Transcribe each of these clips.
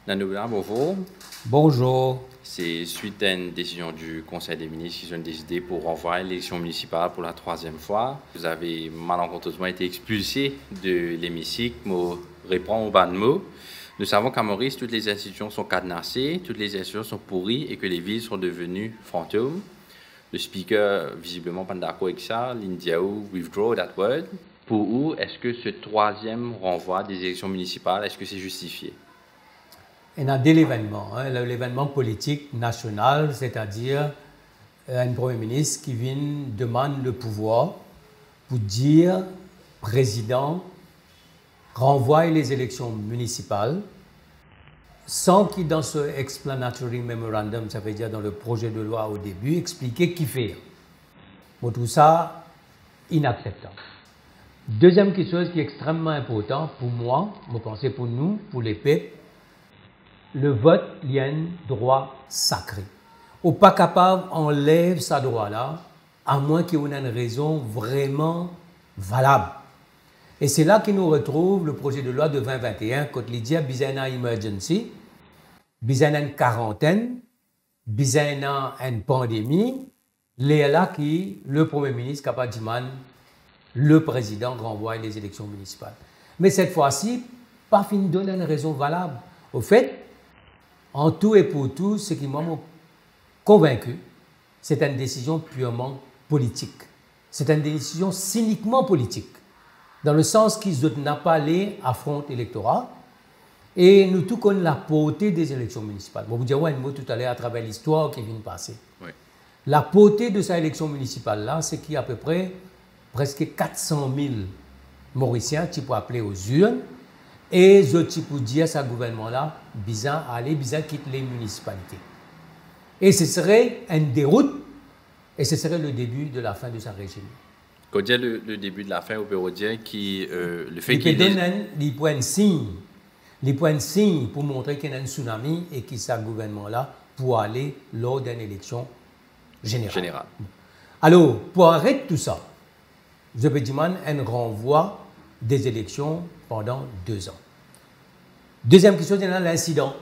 Nanouna, bonjour. Bonjour. C'est suite à une décision du Conseil des ministres qui ont décidé pour renvoyer l'élection municipale pour la 3e fois. Vous avez malencontreusement été expulsé de l'hémicycle, me répond au bas de mots. Nous savons qu'à Maurice, toutes les institutions sont cadenassées, toutes les institutions sont pourries et que les villes sont devenues fantômes. Le speaker, visiblement, pas d'accord avec ça. L'Indiao withdraw that word. Pour vous, est-ce que ce 3e renvoi des élections municipales, est-ce que c'est justifié? Il y a deux événements. L'événement politique national, c'est-à-dire un Premier ministre qui vient demande le pouvoir pour dire président renvoie les élections municipales sans qu'il, dans ce explanatory memorandum, ça veut dire dans le projet de loi au début, expliquer qui fait. Pour tout ça, inacceptable. Deuxième chose qui est extrêmement important pour moi, je pense pour nous, pour les peuples, le vote, il y a un droit sacré. On n'est pas capable d'enlever ce droit-là, à moins qu'il y ait une raison vraiment valable. Et c'est là que nous retrouvons le projet de loi de 2021, quand il dit qu'il y a une emergency, il y a une quarantaine, il y a une pandémie, là qui le Premier ministre est capable de demander le président renvoie les élections municipales. Mais cette fois-ci, pas fin de donner une raison valable. Au fait, en tout et pour tout, ce qui m'a convaincu, c'est une décision purement politique. C'est une décision cyniquement politique, dans le sens qu'ils n'ont pas allé à front électoral. Et nous tous connaissons la portée des élections municipales. Je vais vous dire un mot tout à l'heure à travers l'histoire qui vient de passer. Oui. La portée de cette élection municipale-là, c'est qu'il y a à peu près presque 400 000 Mauriciens qui peuvent appeler aux urnes. Et je peux dire à ce gouvernement-là, bizarre aller, bizarre quitter les municipalités. Et ce serait une déroute, et ce serait le début de la fin de sa régime. Quand on dit le début de la fin, on peut dire que le fait qu'il y ait un signe pour montrer qu'il y a un tsunami et que ce gouvernement-là pour aller lors d'une élection générale. Alors, pour arrêter tout ça, je peux demander un renvoi des élections pendant 2 ans. Deuxième question, c'est l'incident.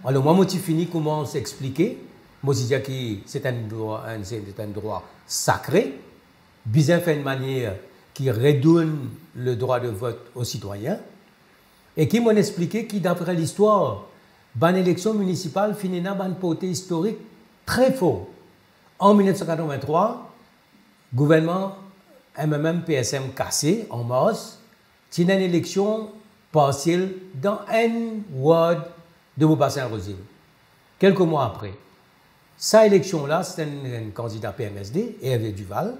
Alors, moi, je finis comment s'expliquer. Moi, je dis que c'est un droit sacré, bien fait de manière qui redonne le droit de vote aux citoyens, et qui m'ont expliqué que, d'après l'histoire, une élection municipale finit dans un portée historique très fort. En 1983, le gouvernement MMM-PSM cassé en mars, c'est une élection partielle dans un ward de Beaubassin-Rosil. Quelques mois après, cette élection-là, c'est un candidat PMSD, Hervé Duval,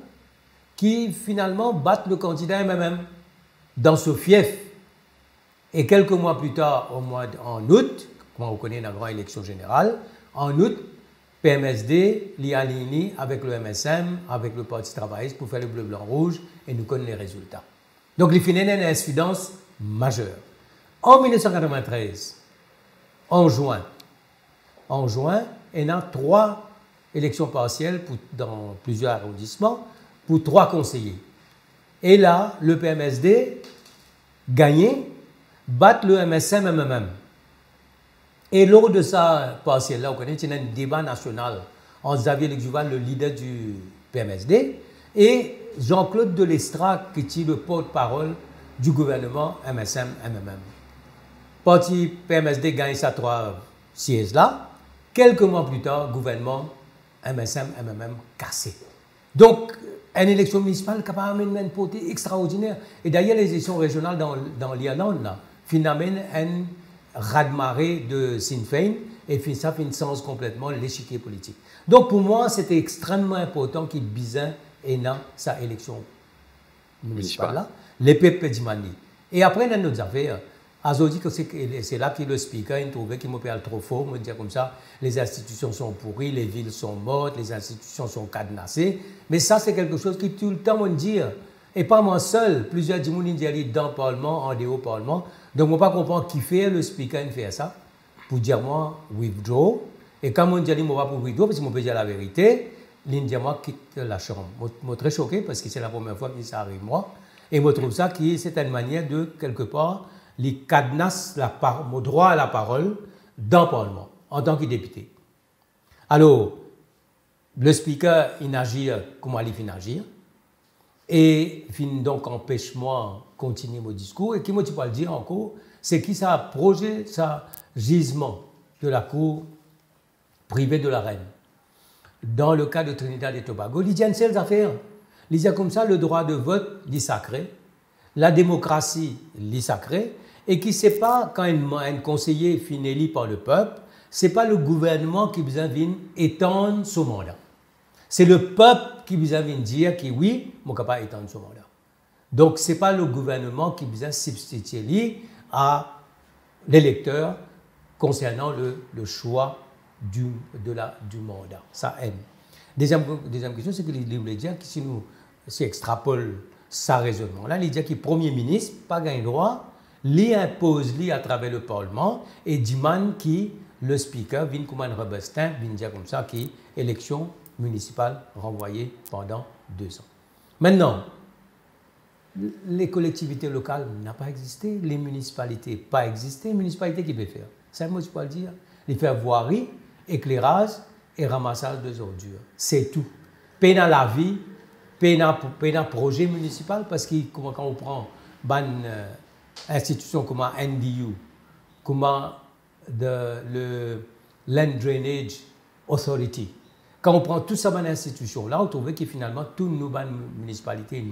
qui finalement bat le candidat MMM dans ce fief. Et quelques mois plus tard, en août, comme on connaît la grande élection générale, en août, PMSD l'y a aligné avec le MSM, avec le Parti travailliste pour faire le bleu-blanc-rouge, et nous connaissons les résultats. Donc, il finit une incidence majeure. En 1993, en juin, il y a 3 élections partielles dans plusieurs arrondissements pour 3 conseillers. Et là, le PMSD gagnait, bat le MSM-MMM. Et lors de ça partielle-là, vous connaissez, il y a un débat national entre Xavier Duval, le leader du PMSD, et Jean-Claude Delestrac, qui est le porte-parole du gouvernement MSM-MMM. Parti PMSD gagne ces 3 sièges-là. Quelques mois plus tard, gouvernement MSM-MMM cassé. Donc, une élection municipale qui a amené une portée extraordinaire. Et d'ailleurs, les élections régionales dans l'Irlande, finalement, un raz-de-marée de Sinn Féin, et ça fait une sens complètement l'échiquier politique. Donc, pour moi, c'était extrêmement important qu'il Bizin ait dans sa élection municipale-là. Les peuples demandent. Et après, dans nos affaires, Azodi, c'est là que le speaker il trouvait qu'il m'appelle trop fort, me dire comme ça, les institutions sont pourries, les villes sont mortes, les institutions sont cadenassées. Mais ça, c'est quelque chose qui tout le temps me dit. Et pas moi seul, plusieurs gens qui disent dans le Parlement, en dehors du Parlement. Donc, je ne comprends pas qui fait le speaker il fait ça, pour dire moi, withdraw. Et quand on dit que je ne vais pas pour withdraw, parce que je peux dire la vérité, il dit moi, quitte la chambre. Je suis très choqué parce que c'est la première fois que ça arrive moi. Et je trouve ça que c'est une manière de, quelque part, les cadenas, le droit à la parole, dans le Parlement, en tant que député. Alors, le speaker, il agit comme il finit agir, et fin donc empêche-moi de continuer mon discours, et qui moi tu peux le dire encore, c'est qui ça projet, ça gisement de la cour privée de la reine. Dans le cas de Trinidad et Tobago, il y a une seule affaire. Il y a comme ça le droit de vote, il est sacré, la démocratie, il est sacré, et qui ne sait pas quand un conseiller finit élu par le peuple, ce n'est pas le gouvernement qui vient étendre son mandat. C'est le peuple qui vient dire que oui, je ne peux pas étendre son mandat. Donc, ce n'est pas le gouvernement qui vient substituer à l'électeur concernant le choix du mandat. Ça aime. Deuxième question, c'est que il voulait dire que si nous extrapole ça raisonnement-là, il dit que le Premier ministre n'a pas le droit, il impose à travers le Parlement et demande que le speaker vienne comme un Robestin, vienne dire comme ça que l'élection municipale renvoyée pendant 2 ans. Maintenant, les collectivités locales n'ont pas existé, les municipalités n'ont pas existé, les municipalités qui peuvent faire. C'est moi je peux le dire. Ils font voirie, éclairage et ramassage de ordures. C'est tout. Peine à la vie, peine à projet municipal, parce que quand on prend une institution comme NDU, comme le Land Drainage Authority, quand on prend toute cette institution là, on trouve que finalement, toutes nos municipalités,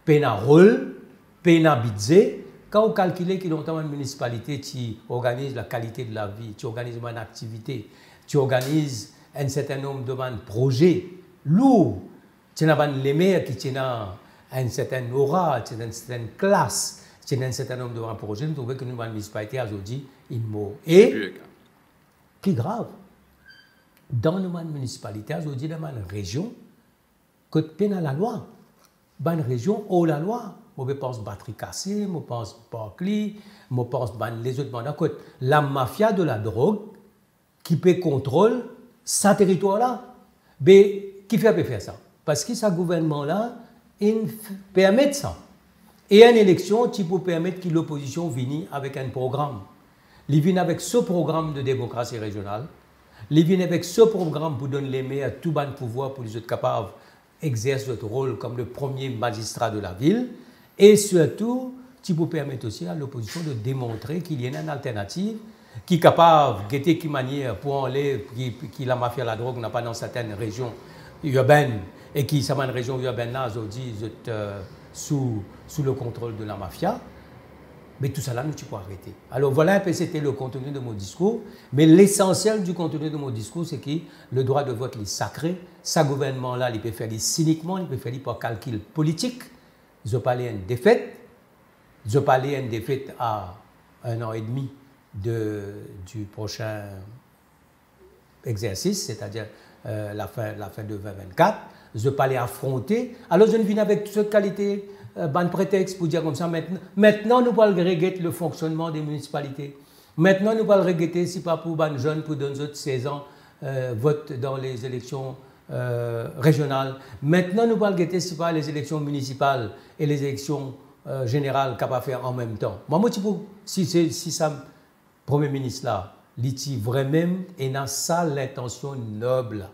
peine à rôle, peine à budget. Quand on calcule qu'il y a une municipalité qui organise la qualité de la vie, qui organise une activité, qui organise un certain nombre de projets lourds, qui a les maires qui ont une certaine aura, qui ont une certaine classe, qui ont un certain nombre de projets, nous trouvons que nous avons une municipalité aujourd'hui, et plus grave, dans nos municipalités, aujourd'hui, dans une région, que peine à la loi, dans une région où la loi. Je pense batterie cassée, je pense Barclay, je pense les autres mandats. La mafia de la drogue qui peut contrôler ce territoire-là. Mais qui fait faire ça? Parce que ce gouvernement-là, il permet ça. Et une élection, tu peux permettre que l'opposition vienne avec un programme. Il vient avec ce programme de démocratie régionale. Il vient avec ce programme pour donner les maires tout bon pouvoir pour les autres capables d'exercer leur rôle comme le premier magistrat de la ville. Et surtout, tu peux permettre aussi à l'opposition de démontrer qu'il y a une alternative qui est capable de guetter qui manière pour enlever qui la mafia la drogue n'a pas dans certaines régions urbaines et qui certaines régions urbaines là aujourd'hui sous le contrôle de la mafia. Mais tout ça là, nous tu peux arrêter. Alors voilà un peu c'était le contenu de mon discours. Mais l'essentiel du contenu de mon discours, c'est que le droit de vote est sacré. Ce gouvernement-là, il peut faire cyniquement, il peut faire par calcul politique. Je parlais d'une défaite. Je parlais d'une défaite à 1 an et demi du prochain exercice, c'est-à-dire la fin de 2024. Je parlais affronter. Alors je ne viens avec toute cette qualité, un prétexte pour dire comme ça, maintenant nous allons regretter le fonctionnement des municipalités. Maintenant nous allons regretter, si pas pour les jeunes, pour donner 16 ans, vote dans les élections régionales. Maintenant, nous allons regretter si pas les élections municipales et les élections générales qu'on va faire en même temps. Moi, si ça, Premier ministre là, il vraiment et dans ça l'intention noble.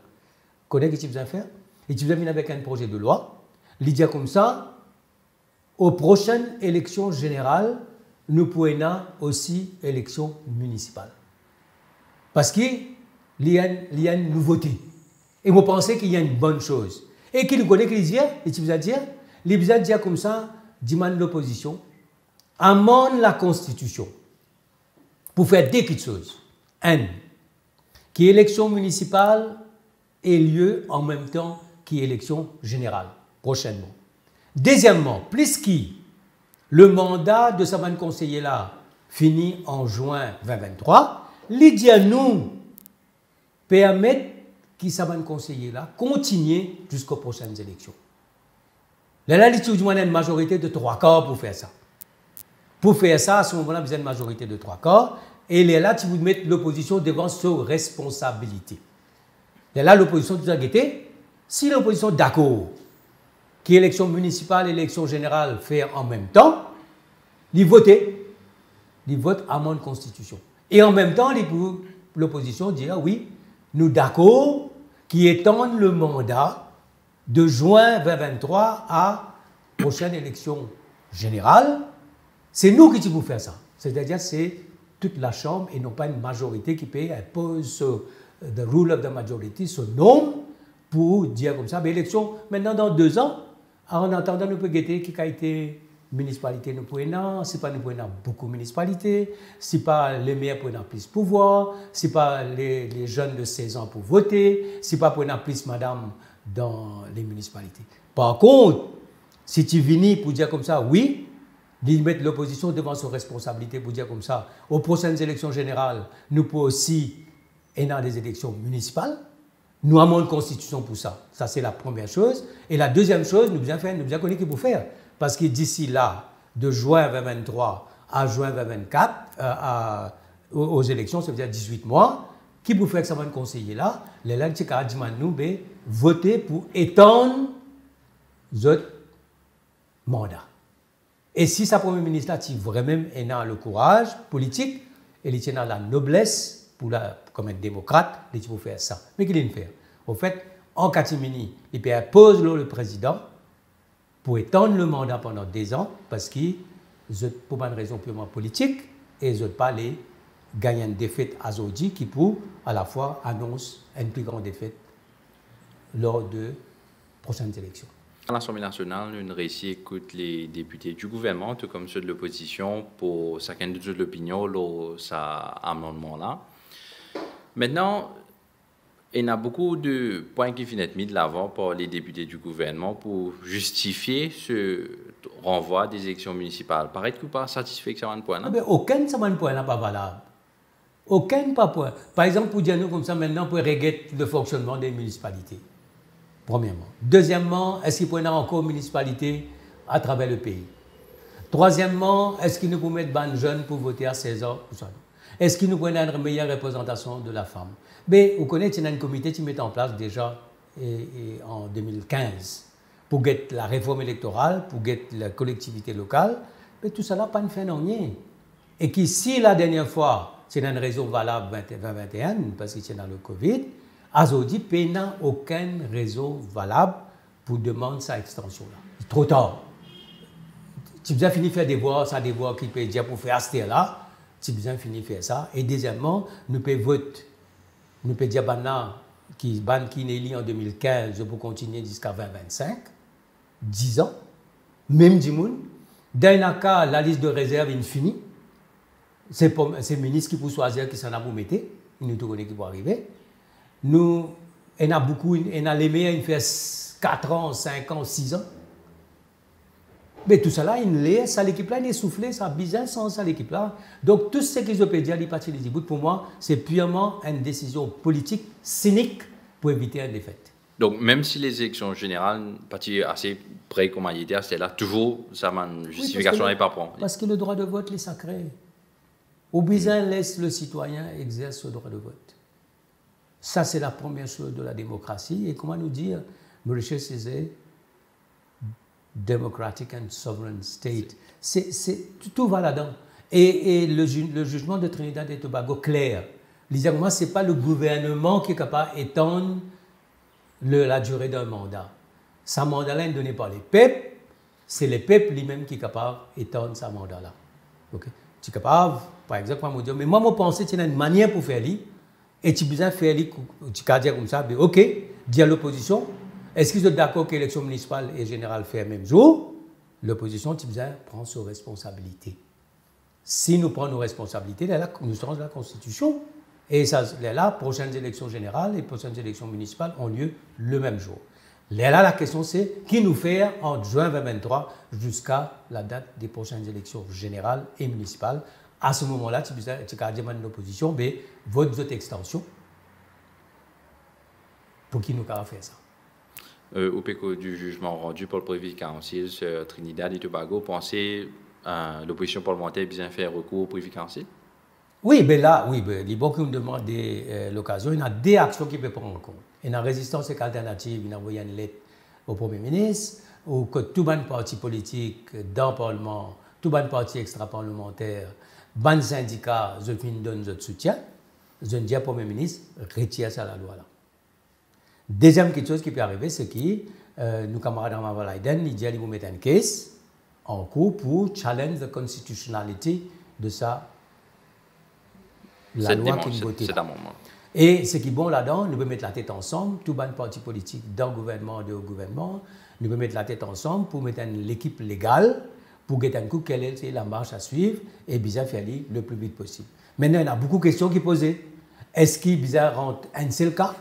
Connais ce qu'il vient faire? Et tu viens avec un projet de loi. Il dit comme ça, aux prochaines élections générales, nous pouvons aussi élections municipales. Parce qu'il y a une nouveauté. Et vous pensez qu'il y a une bonne chose. Et qu'il connaît qu'il dit, et tu vas dire, il va dire comme ça, demande l'opposition, amende la Constitution pour faire deux petites choses. Un, que l'élection municipale ait lieu en même temps qu'élection générale, prochainement. Deuxièmement, puisque le mandat de ce conseiller-là finit en juin 2023, l'idée à nous permettre qui savent conseiller là, continuer jusqu'aux prochaines élections. Là, il y a une majorité de 3/4 pour faire ça. Pour faire ça, à ce moment-là, vous avez une majorité de 3/4. Et là, tu vous mettez l'opposition devant ses responsabilités. Là, l'opposition, tu as guetté. Si l'opposition est d'accord qu'élection municipale et élection générale faire en même temps, ils votent. Ils votent à mon constitution. Et en même temps, l'opposition dit, ah oui, nous d'accord qui étendent le mandat de juin 2023 à prochaine élection générale. C'est nous qui devons faire ça. C'est-à-dire c'est toute la Chambre et non pas une majorité qui impose the rule of the majority, ce nom, pour dire comme ça, mais élection, maintenant dans 2 ans, en attendant, nous pouvons guetter qui a été municipalité, nous pouvons, si pas nous pouvons beaucoup de municipalités, si pas les maires pour plus de pouvoir, si pas les jeunes de 16 ans pour voter, si pas pour plus madame dans les municipalités. Par contre, si tu viens pour dire comme ça, oui, de mettre l'opposition devant ses responsabilités pour dire comme ça, aux prochaines élections générales, nous pouvons aussi aller dans des élections municipales. Nous avons une constitution pour ça. Ça, c'est la première chose. Et la deuxième chose, nous devons connaître ce qu'il faut faire. Parce que d'ici là, de juin 2023 à juin 2024, aux élections, ça veut dire 18 mois, qui peut faire que ça va conseiller là, les gens qui nous voter pour étendre notre mandat. Et si sa Premier ministre a vraiment le courage politique, il a la noblesse comme un démocrate, il faut faire ça. Mais qu'il faire? Au fait, en catimini, il peut imposer le président pour étendre le mandat pendant 2 ans, parce qu'il pour une raison purement politique, et ils n'ont pas les gagner une défaite à Zodi qui pour à la fois annonce une plus grande défaite lors de prochaines élections. À l'Assemblée nationale, une récit écoute les députés du gouvernement, tout comme ceux de l'opposition, pour chacun de l'opinion lors de cet amendement-là. Maintenant, il y a beaucoup de points qui viennent mis de l'avant par les députés du gouvernement pour justifier ce renvoi des élections municipales. Paraît-il que vous pas satisfait que ça va un point là? Aucun de ces points n'est pas valable. Aucun pas point. Par exemple, pour dire nous comme ça maintenant, pour régler le fonctionnement des municipalités. Premièrement. Deuxièmement, est-ce qu'il peut y avoir encore municipalités à travers le pays? Troisièmement, est-ce qu'il nous peut mettre des jeunes pour voter à 16 ans? Est-ce qu'il nous peut y avoir une meilleure représentation de la femme? Mais vous connaissez, il y a un comité qui met en place déjà en 2015 pour get la réforme électorale, pour get la collectivité locale. Mais tout ça n'a pas de fin en rien. Et qui, si la dernière fois, c'est une raison valable 2021, parce que c'est dans le Covid, Azodi n'a aucun réseau valable pour demander sa extension-là. C'est trop tard. Tu as fini de faire des voix qui peut dire pour faire ce là, tu as fini de faire ça. Et deuxièmement, nous pouvons voter. Nous pouvons dire qui est élu en 2015 pour continuer jusqu'à 2025, 10 ans, même du monde. Dans un cas, la liste de réserve est finie. C'est le ministre qui peut choisir qui s'en a pour mettre. Il nous connaît qui va arriver. Nous, on a beaucoup, on a les meilleurs, il fait 4 ans, 5 ans, 6 ans. Mais tout ça là, ça l'équipe là, il est soufflé, ça a besoin sans ça l'équipe là. Donc tout ce qu'ils ont pu dire, pour moi, c'est purement une décision politique cynique pour éviter une défaite. Donc même si les élections générales, parti assez près comme il était, c'est là toujours ça une justification n'est pas prendre. Parce que le droit de vote est sacré. Au besoin laisse le citoyen exercer ce droit de vote. Ça c'est la première chose de la démocratie. Et comment nous dire, Mauritius Césaire, Democratic and Sovereign State. Tout va là-dedans. Et le jugement de Trinidad et Tobago, clair. Moi, ce n'est pas le gouvernement qui est capable d'étendre la durée d'un mandat. Ce mandat-là est donné par les peuples. C'est les peuples lui-même qui sont capables d'étendre ce mandat-là. Okay? Tu es capable, par exemple, moi, me dire, mais moi, je pense que tu as une manière pour faire ça. Et tu as besoin de faire ça, tu peux dire comme ça, mais OK, dis à l'opposition. Est-ce qu'ils sont d'accord que l'élection municipale et générale fait le même jour? L'opposition, tu prend ses responsabilités. Si nous prenons nos responsabilités, là, nous changeons la Constitution. Et ça, là, prochaines élections générales et prochaines élections municipales ont lieu le même jour. Là, la question, c'est qui nous fait en juin 2023 jusqu'à la date des prochaines élections générales et municipales. À ce moment-là, tu as demandé à l'opposition, mais votre extension pour qui nous faire ça. Au PECO du jugement rendu par le Privy Council sur Trinidad et Tobago, pensez l'opposition parlementaire bien faire recours au Privy Council? Oui, mais là, les banques nous demandent l'occasion. Il y a des actions qui peuvent prendre en compte. Il y a une résistance alternative, il a envoyé une lettre au Premier ministre, ou que tout le parti politique dans le Parlement, tout le parti extra-parlementaire, ban syndicat, je donne notre soutien, je dis au Premier ministre, retire ça la loi là. Deuxième quelque chose qui peut arriver, c'est que nos camarades en Valaiden, ils disent qu'ils vont mettre un case en cours pour challenge la constitutionnalité de ça, la loi qui est votée. Et ce qui est bon là-dedans, nous pouvons mettre la tête ensemble, tout le parti politique dans le gouvernement, de gouvernement, nous pouvons mettre la tête ensemble pour mettre l'équipe légale, pour guetter un coup quelle est la marche à suivre et bien faire le plus vite possible. Maintenant, il y a beaucoup de questions qui sont posées. Est-ce qu'il bien rentre un seul cas?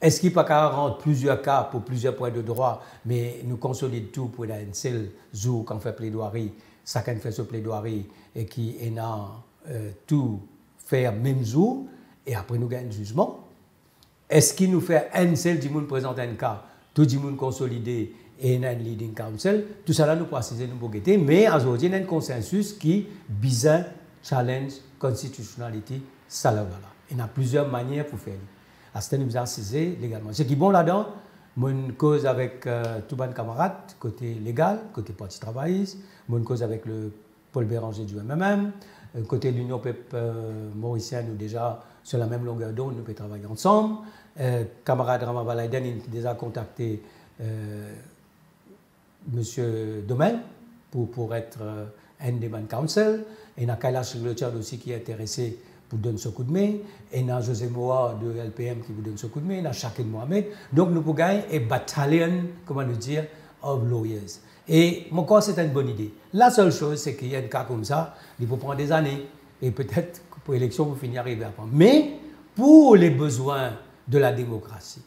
Est-ce qu'il n'y a pas rentre plusieurs cas pour plusieurs points de droit, mais nous consolidons tout pour un seul jour quand on fait plaidoirie, chacun fait ce plaidoirie et qui est tout faire même jour et après nous gagnons un jugement? Est-ce qu'il nous fait un seul du monde présente un cas, tout le monde consolidé et un leading council? Tout ça là nous précisons, nous pouvons guetter, mais aujourd'hui il y a un consensus qui bizarre challenge constitutionnalité ça là. Il y a plusieurs manières pour faire. À ce nous assisé légalement. Ce qui est bon là-dedans, moi une cause avec tous mes camarades, côté légal, côté parti travailliste, moi une cause avec le Paul Béranger du MMM, côté de l'Union PEP mauricienne, nous déjà sur la même longueur d'onde, nous pouvons travailler ensemble. Camarade Rama Valaiden, il a déjà contacté M. Domaine pour être un des man council. Et il y a Kailash Richard aussi qui est intéressé pour donner ce coup de main. Et il y a José Moa de LPM qui vous donne ce coup de main. Il y a Shakil Mohamed. Donc nous pouvons gagner un battalion, comment nous dire, of lawyers. Et mon corps, c'est une bonne idée. La seule chose, c'est qu'il y a un cas comme ça, il faut prendre des années. Et peut-être pour l'élection, vous finirez arriver après. Mais pour les besoins de la démocratie,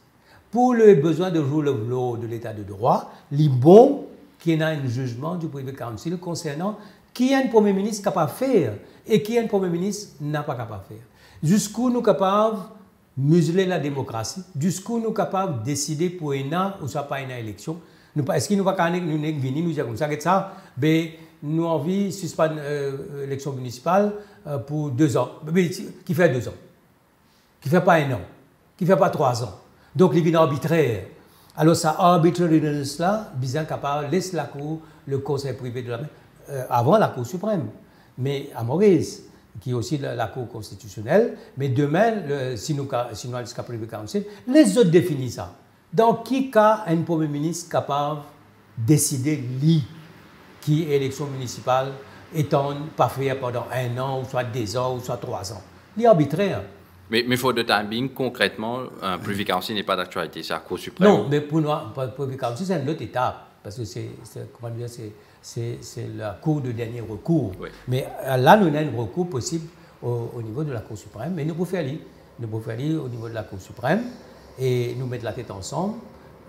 pour les besoins de rule of law, de l'état de droit, il est bon qu'il y ait un jugement du Privy Council concernant qui est un Premier ministre capable de faire et qui est un Premier ministre n'a pas capable de faire. Jusqu'où nous sommes capables de museler la démocratie, jusqu'où nous sommes capables de décider pour une ou soit pas une élection. Est-ce qu'il nous va venir nous dire comme ça, nous avons envie de suspendre l'élection municipale pour 2 ans, qui fait 2 ans, qui ne fait pas 1 an, qui ne fait pas 3 ans. Donc, il est arbitraire. Alors, ça arbitrariness là, bien capable, laisse la Cour, le Conseil privé de la main, avant la Cour suprême. Mais à Maurice, qui est aussi la Cour constitutionnelle, mais demain, si nous avons le Privy Council, les autres définissent ça. Dans quel cas un Premier ministre capable de décider, lui, qui est élection municipale, étant pas fait pendant 1 an, ou soit 2 ans, ou soit 3 ans? Il est arbitraire. Mais for the time being, concrètement, un Privy Council n'est pas d'actualité, c'est la Cour suprême. Non, mais pour nous, le Privy Council, c'est une autre étape, parce que c'est la Cour de dernier recours. Oui. Mais là, nous avons un recours possible au niveau de la Cour suprême, mais nous pouvons faire aller au niveau de la Cour suprême et nous mettre la tête ensemble.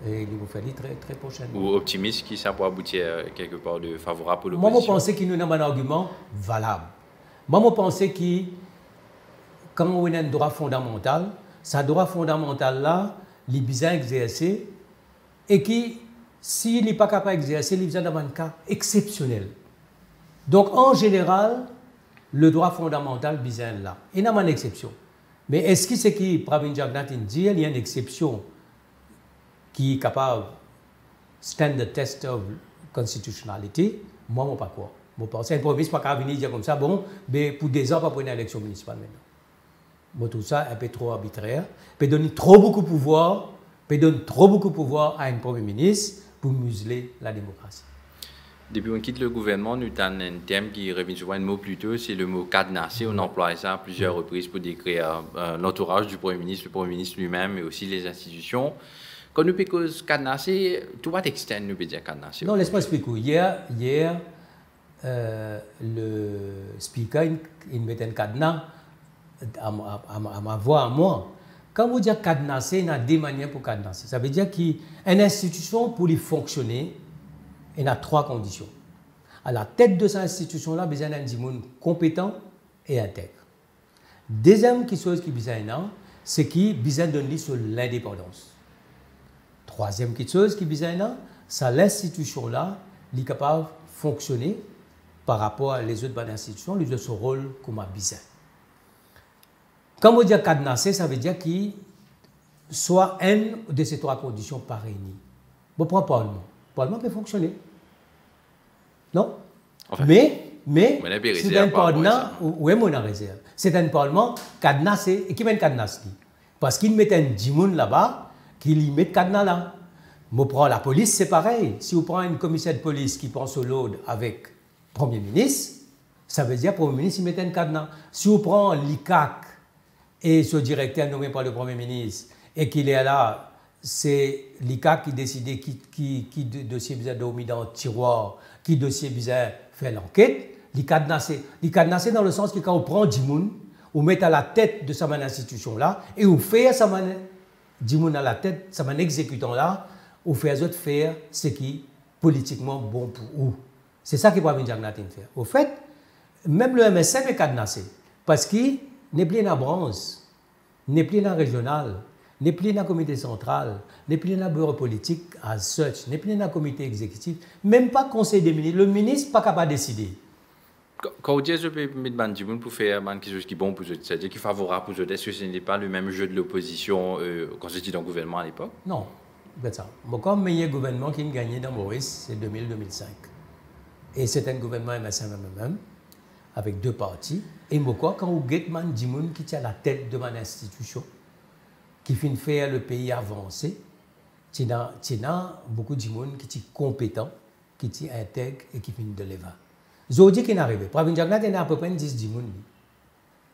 Et nous pouvons faire très, très prochainement. Ou optimiste qui ça peut aboutir quelque part de favorable pour l'opposition? Moi, je pense qu'il nous a un argument valable. Moi, je pense que quand on a un droit fondamental, ce droit fondamental-là, il est bien exercé et qui, s'il n'est pas capable d'exercer, il est dans un cas exceptionnel. Donc, en général, le droit fondamental est bien là. Il y a une exception. Mais est-ce que c'est qui, Pravin Jagannath dit, il y a une exception qui est capable de stand the test of constitutionality? Moi, je ne sais pas quoi. Je pense que un Premier ministre ne peut pas venir dire comme ça, bon, mais pour 2 ans, pas pour une élection municipale maintenant. Bon, tout ça un peu trop arbitraire, peut donner trop beaucoup de pouvoir, à un Premier ministre pour museler la démocratie. Depuis qu'on quitte le gouvernement, nous avons un thème qui revient souvent un mot plus tôt, c'est le mot cadenassé. On emploie ça à plusieurs reprises pour décrire l'entourage du Premier ministre, le Premier ministre lui-même, mais aussi les institutions. Quand nous parlons de cadenassé, tout va externe, nous peut dire cadenassé. Non, laisse-moi expliquer. Hier, le speaker, il met un cadenas à ma voix, à moi. Quand vous dites cadenasser, il y a 2 manières pour cadenasser. Ça veut dire qu'une institution, pour y fonctionner, il y a 3 conditions. À la tête de cette institution-là, il y a un monde compétent et intègre. Deuxième chose qui est besoin, c'est qu'il y a besoin de donner sur l'indépendance. Troisième chose qui est besoin, c'est l'institution-là, elle est capable de fonctionner par rapport à les autres institutions, les autres rôles comme a besoin. Quand on dit cadenasser, ça veut dire qu'il soit une de ces 3 conditions pas réunies. Bon, pour le Parlement. Le Parlement peut fonctionner. Non? Enfin. Mais mais c'est un parlement, oui, mon réserve. C'est un parlement cadenassé, et qui met un cadenas. Parce qu'il met un djimoun là-bas, qu'il y met cadenas là. Moi, prends la police, c'est pareil. Si vous prenez une commissaire de police qui prend ce load avec le Premier ministre, ça veut dire que le Premier ministre, il met un cadenas. Si vous prenez l'ICAC et ce directeur nommé par le Premier ministre, et qu'il est là, c'est l'ICAC qui décide qui dossier bizarre dormi dans le tiroir, qui dossier bizarre fait l'enquête. Il cadenassé dans le sens que quand on prend Djimoun, on met à la tête de sa institution là, et on fait sa Djimoun à la tête, sa exécutant là, on fait les autres faire ce qui est politiquement bon pour eux. C'est ça que Pravin Jagnath fait. Au fait, même le MSF est cadenassé, parce qu'il n'est plus dans la branche, n'est plus dans la régionale, n'est plus dans le comité central, n'est plus dans le bureau politique as such, n'est plus dans le comité exécutif, même pas le conseil des ministres. Le ministre n'est pas capable de décider. Quand vous dites que je peux mettre Bandimoun pour faire quelque chose qui est bon pour eux, c'est-à-dire qui est favorable pour eux, est-ce que ce n'est pas le même jeu de l'opposition quand j'étais dans le gouvernement à l'époque? Non, c'est ça. Bon, comme le meilleur gouvernement qui a gagné dans Maurice, c'est 2000-2005. Et c'est un gouvernement MSM-MMM, avec deux partis. Et moi, quand vous avez Bandimoun qui tient la tête de mon institution, qui finit faire le pays avancer, il y a beaucoup de gens qui sont compétents, qui sont intègres et qui finissent de lever. Zodi qui est arrivé. Pravin Jagnath est à peu près 10 gens.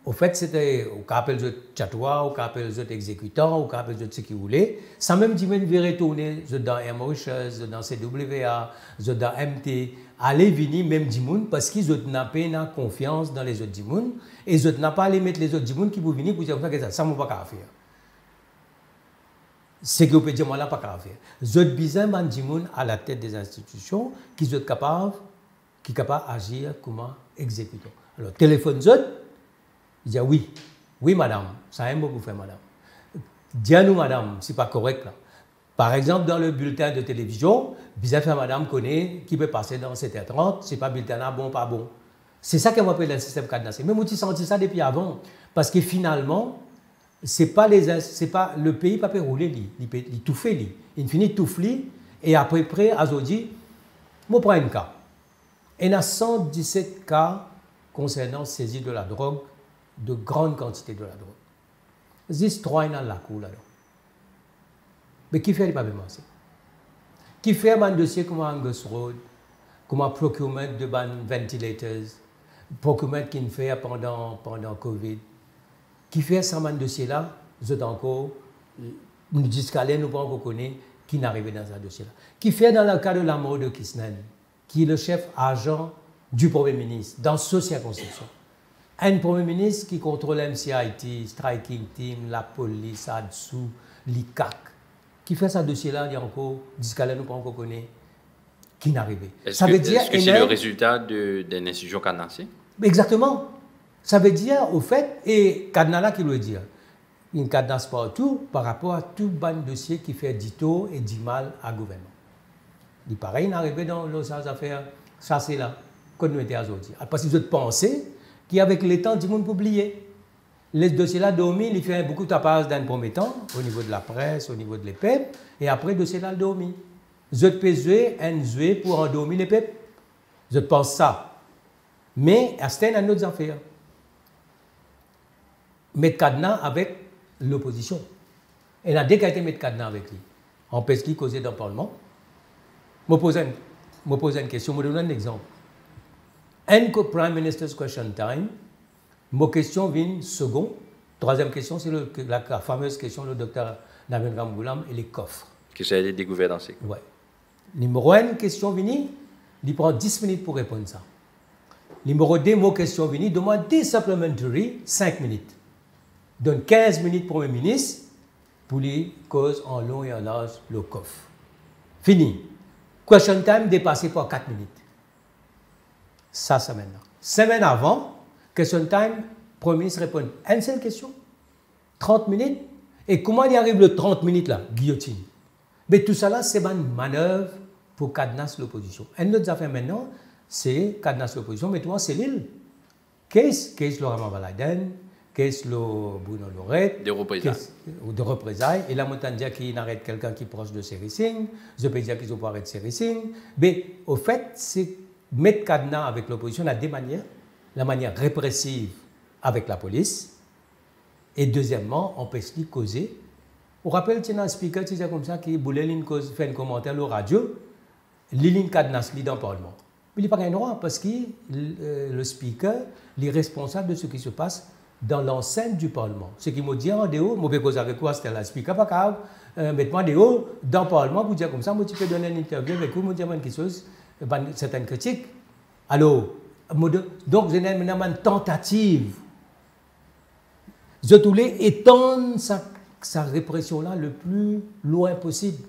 Au fait, c'était, on appelle les chatois, on appelle les autres exécutants, on appelle ce qu'ils voulaient. Sans même dire qu'ils vont retourner dans Mauritius, dans CWA, dans MT, aller venir même Dimoun parce qu'ils n'ont pas confiance dans les autres Dimoun et ils n'ont pas aller mettre les autres Dimoun qui vont venir pour dire que ça ne va pas faire. C'est que vous pouvez dire, moi, là, pas qu'à faire. Ils ont besoin de Dimoun à la tête des institutions qui sont capables d'agir comme exécutant. Alors, téléphone Zot, il dit oui, oui madame, ça aime beaucoup faire madame. Dis-nous madame, c'est pas correct là. Par exemple, dans le bulletin de télévision, bizarre faire madame connaît qui peut passer dans 7h30, c'est pas bulletin là, bon, pas bon. C'est ça qu'on appelle le système cadenassé. Mais moi, j'ai senti ça depuis avant, parce que finalement, c'est pas le pays pas peut rouler, il tout fait, il finit tout fait, et après, à Zodi, je prends un cas. Il y a 117 cas concernant saisie de la drogue, de grandes quantités de la drogue. Il y a 3 dans la cour là-dedans. Mais qui fait les papiers massés? Qui fait un dossier comme Angus Road, comme un procurement de ventilators, procurement qui fait pendant Covid? Qui fait ce dossier-là? Vous êtes encore, jusqu'à là, nous ne pouvons pas connaître qui n'est arrivé dans ce dossier-là. Qui fait dans le cas de la mort de Kisnen, qui est le chef agent du Premier ministre dans cette circonscription. Un Premier ministre qui contrôle MCIT, Striking Team, la police, ADSU, l'ICAC, qui fait ce dossier-là, il y a encore, jusqu'à là, nous ne pouvons pas connaître qui n'est arrivé. Est-ce que c'est le résultat d'une institution cadenassée? Exactement. Ça veut dire, au fait, et cadenas qui veut dire, une cadenas partout par rapport à tout ban dossier qui fait du tort et du mal à gouvernement. Il pareil, il est arrivé dans les affaires, ça c'est là, qu'on nous était aujourd'hui. Parce qu'ils ont pensé qu'avec le temps, du monde peut oublier. Les dossiers-là dormi, il fait beaucoup de tapage dans le premier temps, au niveau de la presse, au niveau de l'EPEP, et après, le dossier-là dormi. Ils ont pesé un jouet pour endormir l'EPEP. Je pense ça. Mais, c'est une autre affaire. Mettre cadenas avec l'opposition. Et la décalité mettre cadenas avec lui. On peut se causer dans le Parlement. Je me pose une question, je me donne un exemple. Un Prime Minister's Question Time, ma question vient second. Troisième question, c'est la fameuse question du docteur Navin Ramgoulam et les coffres. Que ça a été découvert dans ces. Oui. Numéro 1, question vient, il prend 10 minutes pour répondre à ça. Numéro 2, ma question vient, demande des supplementary 5 minutes. Donne 15 minutes pour le ministre pour les causes en long et en large le coffre. Fini. Question time dépassé par 4 minutes. Ça, c'est maintenant. Semaine avant, question time, Premier ministre répond à une seule question, 30 minutes. Et comment il arrive le 30 minutes là? Guillotine. Mais tout ça là, c'est une manœuvre pour cadenas l'opposition. Une autre affaire maintenant, c'est cadenas l'opposition, mais toi, c'est l'île. Qu'est-ce le Raman Baladen? Qu'est-ce le Bruno Lorette? De représailles. De représailles. Et là, on peut dire qu'il arrête quelqu'un qui est proche de Sérising. Je peux dire qu'ils ont pas arrêté Sérising. Mais au fait, c'est mettre cadenas avec l'opposition à deux manières. La manière répressive avec la police et deuxièmement, empêcher de causer. On rappelle, tu as un speaker qui comme ça, qui voulait faire un commentaire au radio, il cadenas dans le Parlement. Mais il n'a pas un droit parce que le speaker est responsable de ce qui se passe dans l'enceinte du Parlement. Ce qui m'a dit en dehors, je vais causer avec quoi, c'était le speaker, pas grave, mettez-moi dehors dans le Parlement pour dire comme ça, moi tu peux donner une interview avec vous, moi dire quelque chose, certaines critiques. Alors, donc j'ai une tentative. Je voulais étendre sa répression-là le plus loin possible.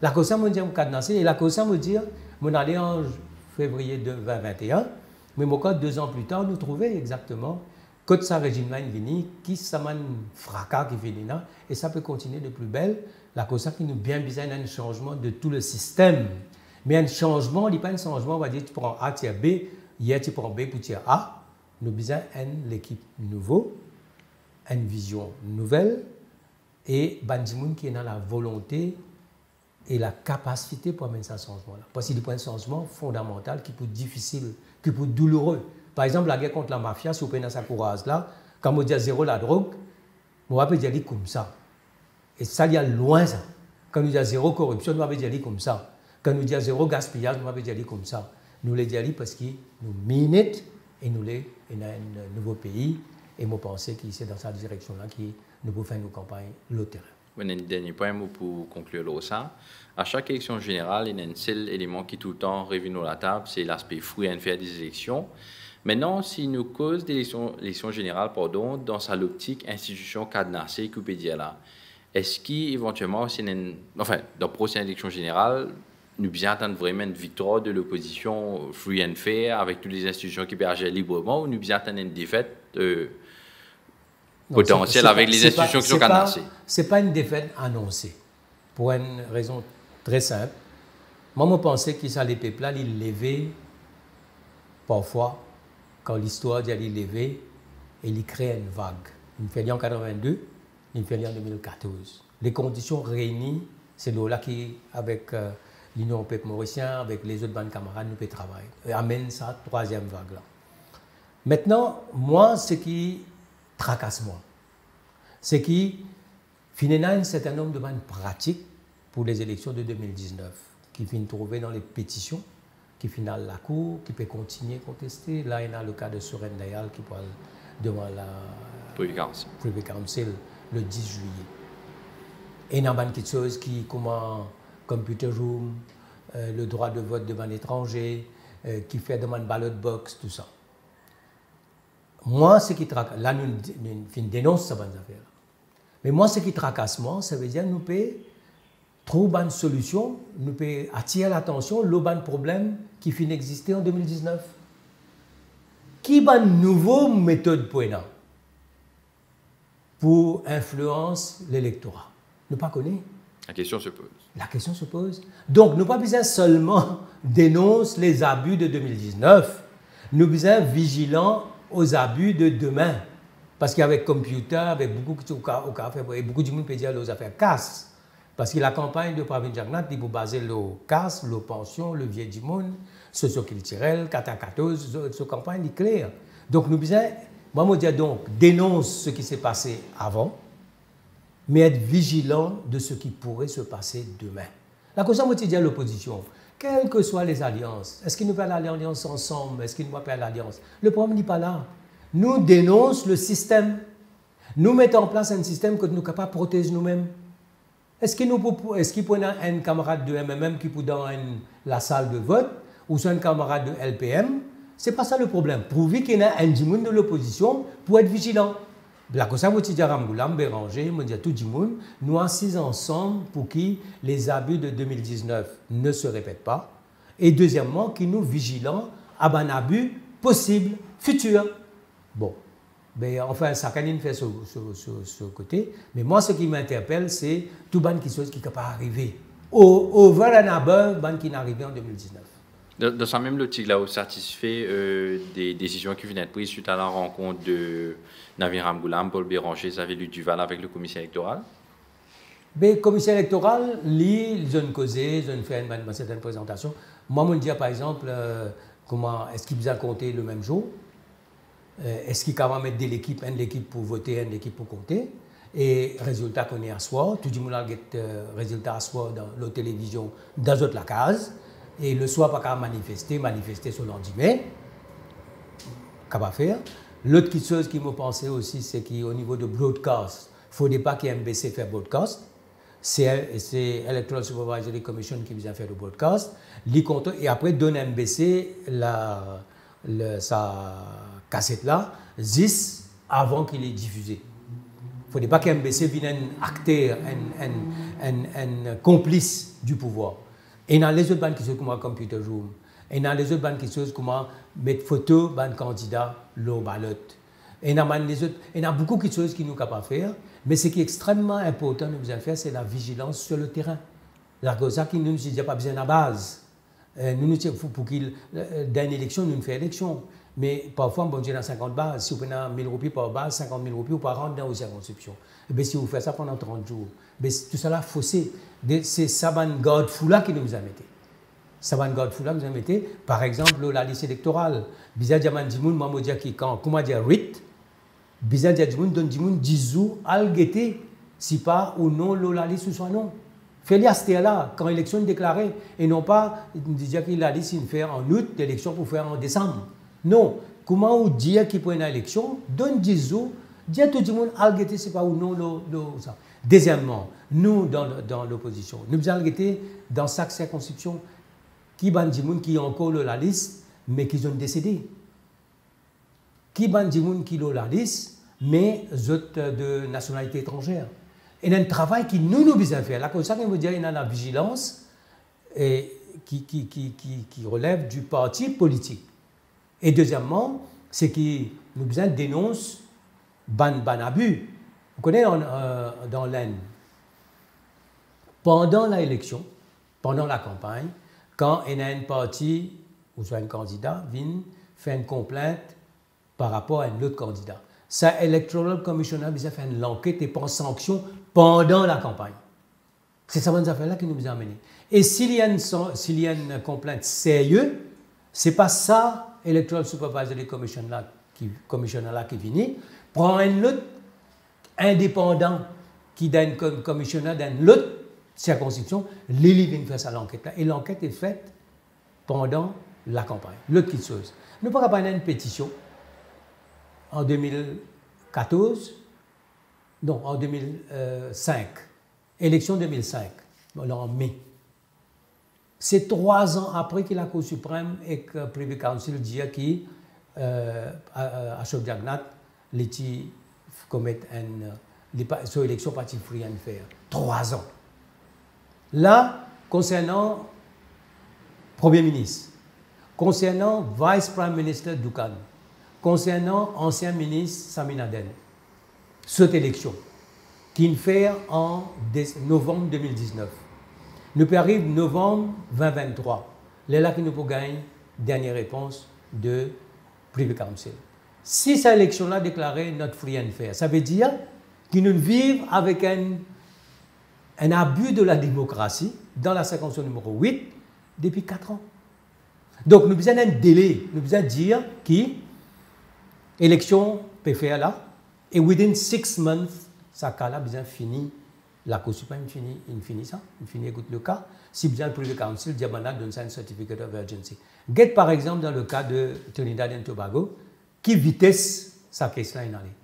La cause ça me dit cadenassé et la cause ça me dit, mon allé en février 2021, mais mon code 2 ans plus tard, nous trouvons exactement que ça régime là vini, qui ça m'a fracas qui finit là, et ça peut continuer de plus belle. La cause ça qui nous bien besoin d'un changement de tout le système. Mais un changement, il n'y a pas un changement, on va dire tu prends A, tu as B, hier tu prends B pour tu as A. Nous avons besoin l'équipe nouveau, une vision nouvelle, et Bandimoun qui est dans la volonté et la capacité pour amener ce changement-là. Parce qu'il y a un changement fondamental qui peut être difficile, qui peut être douloureux. Par exemple, la guerre contre la mafia, si vous prenez sa courage-là, quand on dit zéro la drogue, on va dire comme ça. Et ça, il y a loin ça. Quand on dit zéro corruption, on va dire comme ça. Quand on dit zéro gaspillage, on va dire comme ça. Nous les disons parce que nous minons et nous les dans un nouveau pays. Et moi, je pense que c'est dans cette direction-là que nous pouvons faire nos campagnes le terrain. Un dernier point pour conclure ça. À chaque élection générale, il y a un seul élément qui tout le temps revient sur la table, c'est l'aspect fruit et faire des élections. Maintenant, si nous cause d'élection générale, dans sa optique institution cadenassée, qu'on peut dire là, est-ce qu'éventuellement, dans la prochaine élection générale, nous bien attendre vraiment une victoire de l'opposition free and fair avec toutes les institutions qui peuvent agir librement, ou nous bien attendre une défaite potentielle avec les institutions qui sont cadenassées? Ce n'est pas une défaite annoncée, pour une raison très simple. Moi, je pensais que ça, les peuples là, ils levaient parfois, quand l'histoire dit qu'ils levaient, et ils créent une vague. Ils fait en 82, ils fait en 2014. Les conditions réunies, c'est là qui, avec l'Union européenne mauricienne, avec les autres bandes camarades, nous pouvons travailler. Et amène ça, troisième vague là. Maintenant, moi, ce qui tracasse moi, c'est qu'il y a un certain nombre de bandes pratiques pour les élections de 2019, qui viennent trouver dans les pétitions, qui finissent la Cour, qui peut continuer à contester. Là, il y a le cas de Soren Dayal qui parle devant la Privy Council le 10 juillet. Et il y a quelque chose qui, comme Computer Room, le droit de vote devant l'étranger, qui fait demande ballot box, tout ça. Moi, ce qui tracasse, là, nous dénonçons ces affaires. Mais moi, ce qui tracasse, moi, ça veut dire que nous pouvons trouver une solution, nous pouvons attirer l'attention, le problème qui finit d'exister en 2019. Qui a une nouvelle méthode pour influencer l'électorat? Nous ne pas connaissons. La question se pose. La question se pose. Donc, nous pas besoin seulement dénoncer les abus de 2019, nous besoin vigilants aux abus de demain. Parce qu'avec computer, avec beaucoup de monde peut dire les affaires casse. Parce que la campagne de Pravin Jagnat, il faut baser le casse, le pension, le vieux du monde, socio-culturel, 14, cette campagne est claire. Donc nous besoin, moi je dis donc, dénonce ce qui s'est passé avant, mais être vigilant de ce qui pourrait se passer demain. La cause, moi je dis à l'opposition, quelles que soient les alliances, est-ce qu'il nous fait l'alliance ensemble, est-ce qu'il nous fait l'alliance? Le problème n'est pas là. Nous dénonçons le système. Nous mettons en place un système que nous sommes capables de protéger nous-mêmes. Est-ce qu'il y a un camarade de MMM qui est dans la salle de vote ou un camarade de LPM? Ce n'est pas ça le problème. Prouver qu'il y a un djimoun de l'opposition pour être vigilant. La cosa vous dit Ramgoulam, Béranger, me dit tout djimoun, nous assis ensemble pour que les abus de 2019 ne se répètent pas. Et deuxièmement, qu'ils nous vigilants à un abus possible, futur. Bon, mais enfin, ça canine fait ce côté. Mais moi, ce qui m'interpelle, c'est tout ban qui ne pas arrivé. Au Varanabeur, ban qui n'est arrivé en 2019. Dans ce même logique-là, vous satisfait des décisions qui viennent d'être prises suite à la rencontre de Navin Ramgoulam, Paul Béranger, Xavier Duval avec le commissaire électoral? Le commissaire électoral, ils ont causé, ils ont fait une certaine présentation. Moi, je me dis, par exemple, comment est-ce qu'il a compté le même jour, est-ce qu'il va mettre une équipe pour voter, une équipe pour compter, et résultat qu'on est à soir, tout le monde a résultat à soir dans la télévision, dans la case, et le soir, pas qu'à manifester sur lendemain, qu'à pas faire. L'autre chose qui me pensait aussi, c'est qu'au niveau de broadcast, il ne faudrait pas qu'MBC fasse broadcast. C'est Electoral Supervisory Commission qui vient faire le broadcast. Et après, donne MBC sa cassette-là, 10 avant qu'il est diffusé. Il ne faudrait pas qu'MBC vienne un acteur, un complice du pouvoir. Et dans les autres bandes qui sont comme Computer Room, et dans les autres bandes qui sont comment mettre photo d'un candidat, le ballot. Et il y a beaucoup de choses qui nous sont capables de faire, mais ce qui est extrêmement important de nous faire, c'est la vigilance sur le terrain. C'est ça qui nous dit pas besoin de la base. Pour qu'il dans une élection, nous faisons élection. Mais parfois, on dit dans 50 bases. Si vous prenez 1 000 roupies par base, 50 000 roupies, vous ne rentrez pas dans vos circonscriptions. Et si vous faites ça pendant 30 jours, tout ça là, faussé. C'est Saban God Foula qui nous a mis. Saban God Foula nous a mis, par exemple, la liste électorale. Bizarre Diaman Dimoun, moi, je dis qui, comment dire, RIT, Bizarre Diaman donne Dimoun 10 jours, al-gueté, si pas ou non, la liste ou soit non. Fais-le à ce là quand l'élection est déclarée, et non pas, dire qu'il a dit s'il fait en août, l'élection pour faire en décembre. Non. Comment on dit qu'il prend une élection, donne 10 jours, dit à tout le monde, al-gueté, c'est pas ou non, ça. Deuxièmement, nous, dans l'opposition, nous avons guetté dans chaque circonscription, qui bandimoun qui ont encore la liste, mais qui ont décédé. Qui bandimoun qui ont la liste, mais autres de nationalité étrangère. Et il y a un travail qui nous devons faire. Là, comme ça, on veut dire qu'il y a la vigilance et qui relève du parti politique. Et deuxièmement, c'est que nous devons dénoncer ban abus. Vous connaissez dans l'Aisne, pendant l'élection, pendant la campagne, quand il y a un parti ou soit un candidat vient faire une complainte par rapport à un autre candidat. Ça, Electoral Commissioner a fait une enquête et prend sanction pendant la campagne. C'est ça bonne affaire là qui nous a amené. Et s'il y a une complainte sérieuse, c'est pas ça Electoral Supervisory Commission là qui vient, prend un autre indépendant qui donne comme commissionnaire dans l'autre circonscription, Lily vient faire ça l'enquête là. Et l'enquête est faite pendant la campagne. L'autre petite chose. Nous pourrons pas une pétition en 2014, non, en 2005, élection 2005, en mai. C'est 3 ans après que la Cour suprême et que le Privy Council dit qu'à Chaudiagnat, les commettent une élection parti free and fair. 3 ans. Là, concernant Premier ministre, concernant Vice Prime Minister Doukan, concernant ancien ministre Samin Aden, cette élection, qui fait en novembre 2019. Nous arrivons novembre 2023. C'est là que nous pouvons gagner dernière réponse de Privy Council. Si cette élection-là déclarée notre free and fair, ça veut dire que nous vivons avec un abus de la démocratie dans la circonscription numéro 8 depuis 4 ans. Donc, nous avons un délai. Nous avons dire que l'élection peut faire là, et within 6 months, ça cas-là, bien fini. La Cour suprême finit ça, il finit le cas. Si bien le Privy Council, Diamana donne ça un certificate of urgency. Get par exemple dans le cas de Trinidad et Tobago, qui vitesse sa caisse-là en allée.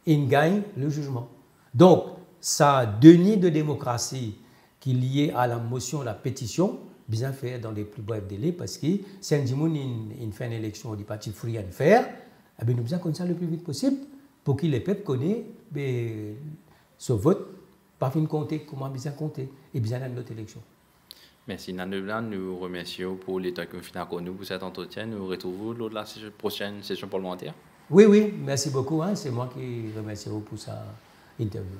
Il gagne le jugement. Donc, ça déni de démocratie qui est lié à la motion, la pétition, bien fait dans les plus brefs délais, parce que si un dimoun fait une élection du parti free and fair, eh bien, nous avons besoin de ça le plus vite possible pour que les peuples connaissent ce vote, pas fin compter, comment bien compter, et bien dans notre élection. Merci Naneblan, nous remercions pour l'état que vous finissez avec nous pour cet entretien. Nous retrouvons lors de la prochaine session parlementaire. Oui, merci beaucoup. C'est moi qui remercie pour cette interview.